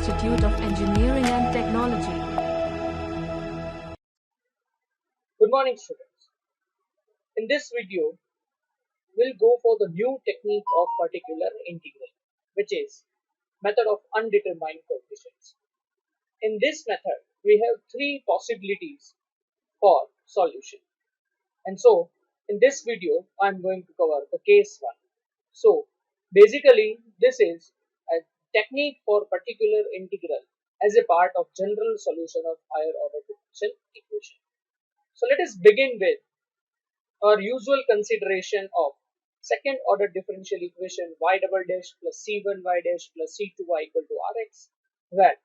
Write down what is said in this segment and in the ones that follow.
Institute of Engineering and Technology. Good morning, students. In this video, we'll go for the new technique of particular integral, which is method of undetermined coefficients. In this method, we have three possibilities for solution. And so, in this video, I'm going to cover the case one. So, basically, this is a technique for particular integral as a part of general solution of higher order differential equation. So, let us begin with our usual consideration of second order differential equation y double dash plus c1y dash plus c2y equal to rx, where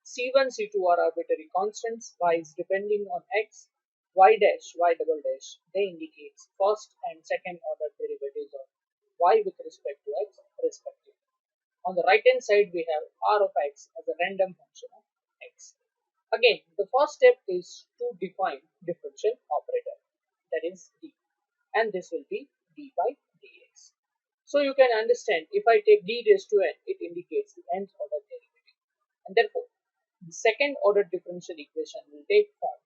c1 c2 are arbitrary constants, y is depending on x, y dash y double dash they indicates first and second order derivatives of y with respect to x respectively. On the right hand side we have r of x as a random function of x. Again, the first step is to define differential operator, that is d, and this will be d by dx. So you can understand, if I take d raised to n, it indicates the nth order derivative, and therefore the second order differential equation will take form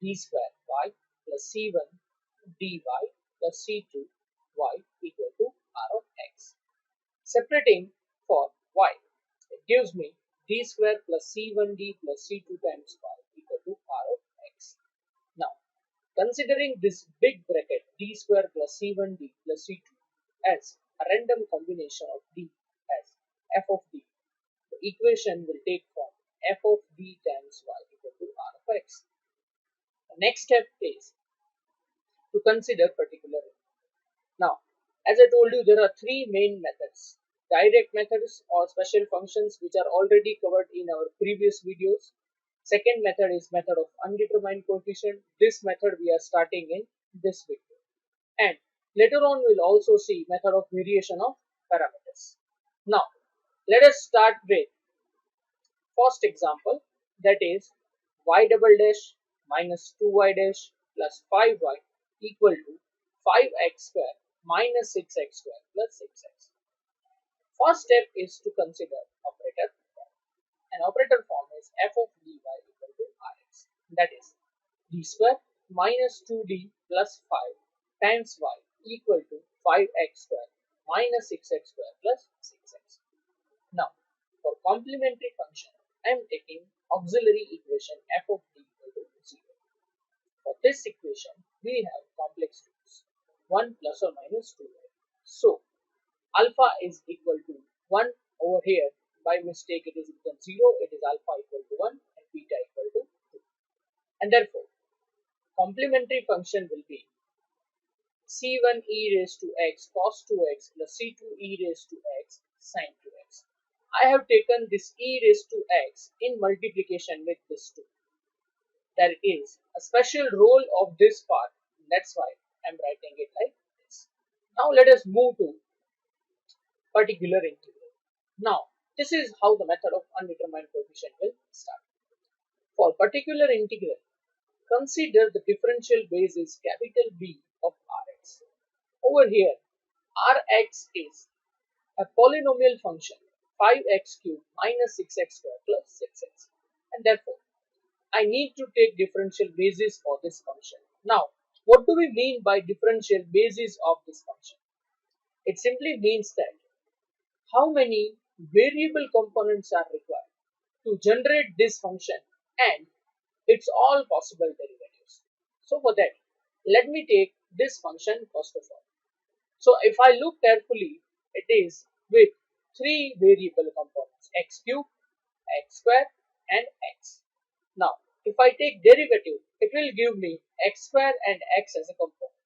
d square y plus c1 dy plus c2 y equal to r of x. Separating for y, it gives me d square plus c1d plus c2 times y equal to r of x. Now, considering this big bracket d square plus c1d plus c2 as a random combination of d as f of d, the equation will take form f of d times y equal to r of x. The next step is to consider particular. Now, as I told you, there are three main methods: direct methods or special functions, which are already covered in our previous videos. Second method is method of undetermined coefficient. This method we are starting in this video, and later on we'll also see method of variation of parameters. Now, let us start with first example, that is y double dash minus 2y dash plus 5y equal to 5x square minus 6x square plus 6x. First step is to consider operator form. An operator form is f of dy equal to rx, that is d square minus 2d plus 5 times y equal to 5x square minus 6x square plus 6x. Now, for complementary function, I am taking auxiliary equation f of d equal to 0. For this equation, we have complex roots 1 plus or minus 2. So, alpha is equal to 1 over here. By mistake, it is written 0. It is alpha equal to 1 and beta equal to 2. And therefore, complementary function will be c1 e raised to x cos 2x plus c2 e raised to x sin 2x. I have taken this e raised to x in multiplication with this 2. There is a special role of this part, that's why I am writing it like this. Now let us move to particular integral. Now, this is how the method of undetermined coefficient will start. For particular integral, consider the differential basis capital B of Rx. Over here, Rx is a polynomial function 5x cubed minus 6x square plus 6x, and therefore I need to take differential basis for this function. Now, what do we mean by differential basis of this function? It simply means that how many variable components are required to generate this function and its all possible derivatives. So for that, let me take this function first of all. So if I look carefully, it is with three variable components, x cube, x square and x. Now, if I take derivative, it will give me x square and x as a component.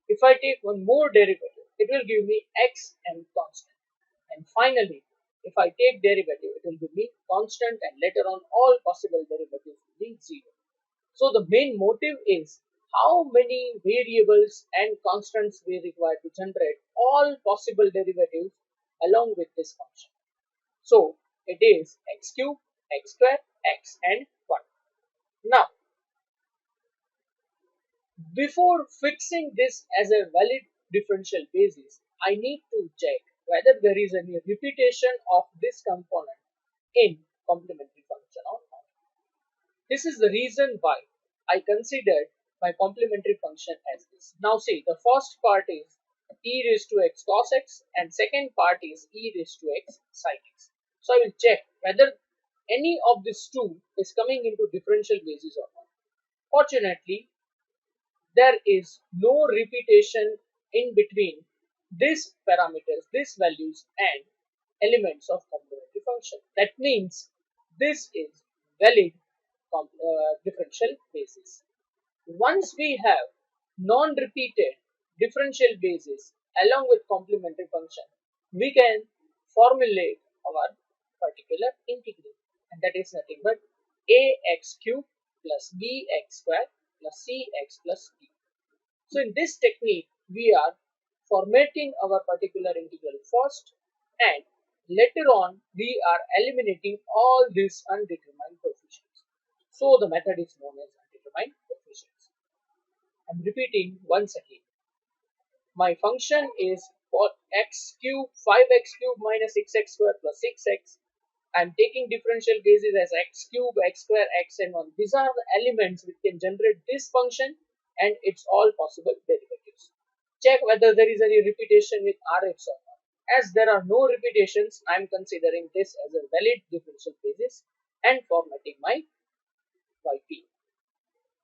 If I take one more derivative, it will give me x and constant. And finally, if I take derivative, it will give me constant, and later on all possible derivatives will be 0. So the main motive is how many variables and constants we require to generate all possible derivatives along with this function. So it is x cube, x square, x and 1. Now, before fixing this as a valid differential basis, I need to check whether there is any repetition of this component in complementary function or not. This is the reason why I considered my complementary function as this. Now see, the first part is e raised to x cos x and second part is e raised to x sin x. So I will check whether any of these two is coming into differential basis or not. Fortunately, there is no repetition in between these parameters, these values and elements of complementary function. That means this is valid differential basis. Once we have non-repeated differential basis along with complementary function, we can formulate our particular integral, and that is nothing but ax cube plus bx square plus cx plus d. So in this technique, we are formatting our particular integral first, and later on we are eliminating all these undetermined coefficients. So the method is known as undetermined coefficients. I'm repeating once again. My function is for x cube 5x cube minus 6x square plus 6x. I'm taking differential basis as x cube, x square, x and 1. These are the elements which can generate this function and its all possible derivatives. Check whether there is any repetition with Rx or not. As there are no repetitions, I am considering this as a valid differential basis and formatting my yp.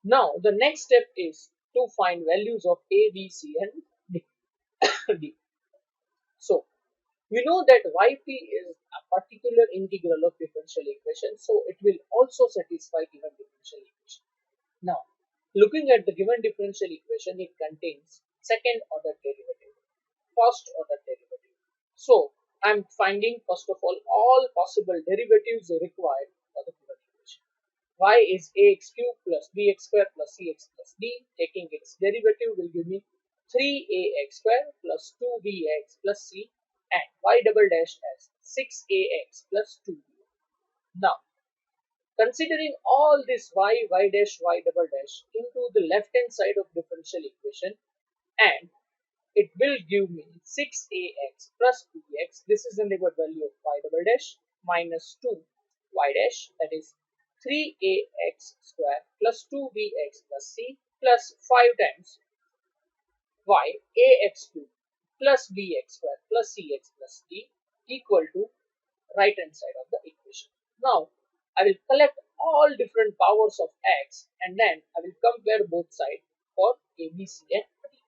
Now the next step is to find values of a, b, c and d. D. So we know that yp is a particular integral of differential equation, so it will also satisfy given differential equation. Now, looking at the given differential equation, it contains second order derivative, first order derivative. So, I am finding first of all possible derivatives required for the given equation. Y is ax cube plus bx square plus cx plus d. Taking its derivative will give me 3ax square plus 2bx plus c, and y double dash as 6ax plus 2b. Now, considering all this y dash, y double dash into the left hand side of differential equation, and it will give me 6ax plus 2x. This is the neighborhood value of y double dash minus 2y dash, that is 3ax square plus 2bx plus c plus 5 times y ax cube plus bx square plus cx plus d equal to right hand side of the equation. Now I will collect all different powers of x and then I will compare both sides for a, b, c and d.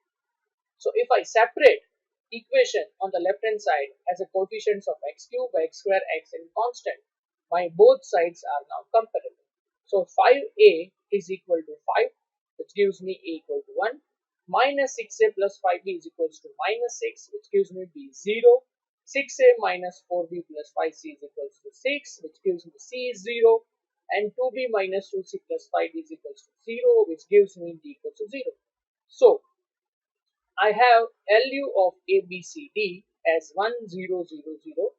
So if I separate equation on the left hand side as a coefficients of x cube, x square, x and constant, my both sides are now comparable. So 5a is equal to 5, which gives me a equal to 1. Minus 6a plus 5b is equals to minus 6, which gives me b 0. 6a minus 4b plus 5c is equals to 6, which gives me c is 0. And 2b minus 2c plus 5d is equals to 0, which gives me d equals to 0. So I have LU of A, B, C, D as 1, 0, 0, 0,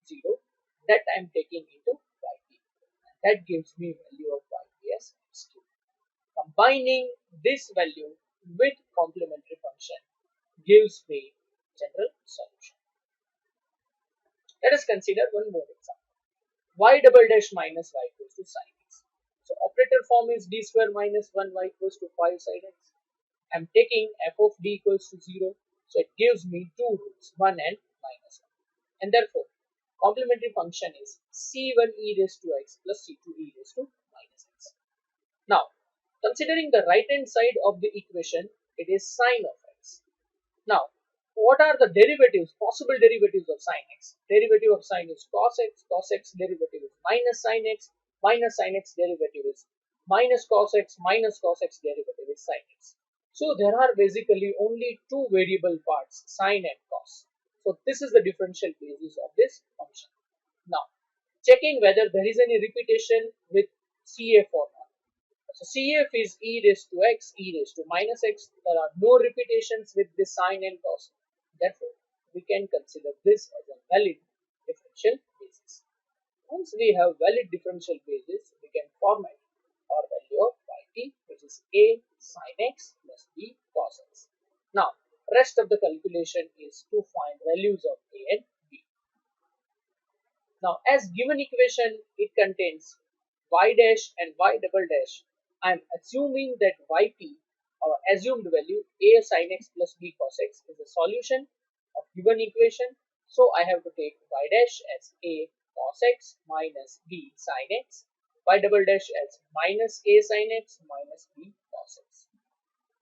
0 that I am taking into YP. That gives me value of YP as x cube. Combining this value with complementary function gives me general solution. Let us consider one more example. Y double dash minus y equals to sin x. So operator form is d square minus 1y equals to 5 sin x. I am taking f of d equals to 0, so it gives me two roots, 1 and minus 1. And therefore, complementary function is c1 e raised to x plus c2 e raised to minus x. Now, considering the right hand side of the equation, it is sine of x. Now, what are the derivatives, possible derivatives of sine x? Derivative of sine is cos x derivative is minus sine x derivative is minus cos x derivative is sine x. So there are basically only two variable parts, sine and cos. So this is the differential basis of this function. Now, checking whether there is any repetition with CF or not. So CF is e raised to x, e raised to minus x. There are no repetitions with this sine and cos. Therefore, we can consider this as a valid differential basis. Once we have valid differential basis, we can format our value of yt, which is a sin x plus b cos x. Now, rest of the calculation is to find values of a and b. Now, as given equation, it contains y dash and y double dash. I am assuming that yp, our assumed value a sin x plus b cos x, is a solution of given equation. So I have to take y dash as a cos x minus b sin x, y double dash as minus a sin x minus b cos x.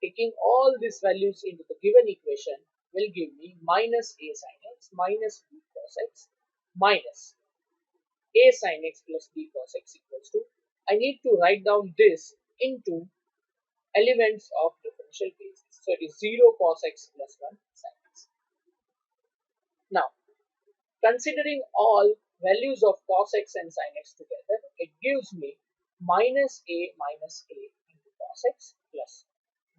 Taking all these values into the given equation will give me minus a sin x minus b cos x minus a sin x plus b cos x equals to, I need to write down this into elements of differential basis. So it is 0 cos x plus 1 sin x. Now, considering all values of cos x and sin x together, it gives me minus a into cos x plus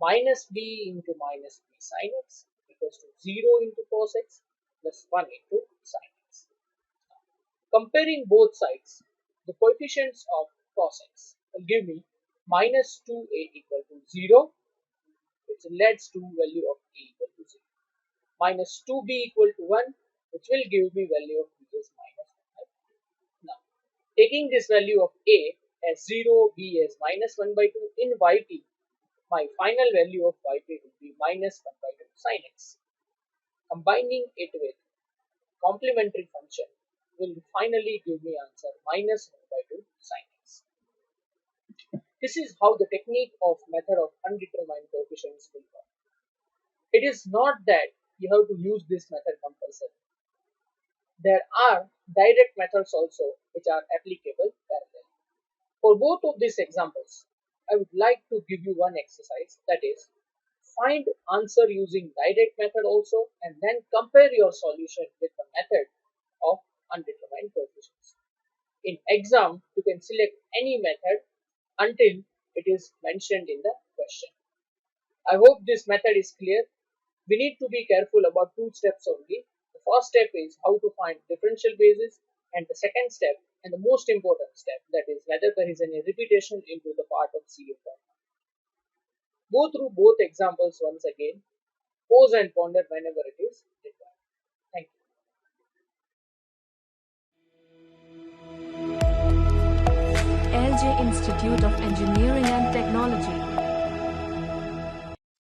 minus b into minus b sin x equals to 0 into cos x plus 1 into sin x. Comparing both sides, the coefficients of cos x will give me minus 2a equal to 0, which leads to value of a equal to 0. Minus 2b equal to 1, which will give me value of b as minus 1 by 2. Now, taking this value of a as 0, b as minus 1 by 2 in yp, my final value of yp will be minus 1 by 2 sin x. Combining it with complementary function will finally give me answer minus 1 by 2 sin x. This is how the technique of method of undetermined coefficients will work. It is not that you have to use this method compulsorily. There are direct methods also which are applicable parallel. For both of these examples, I would like to give you one exercise, that is, find answer using direct method also and then compare your solution with the method of undetermined coefficients. In exam, you can select any method until it is mentioned in the question. I hope this method is clear. We need to be careful about two steps only. The first step is how to find differential basis, and the second step and the most important step, that is whether there is any repetition into the part of CA formula. Go through both examples once again, pause and ponder whenever it is required. Thank you. LJ Institute of Engineering and Technology.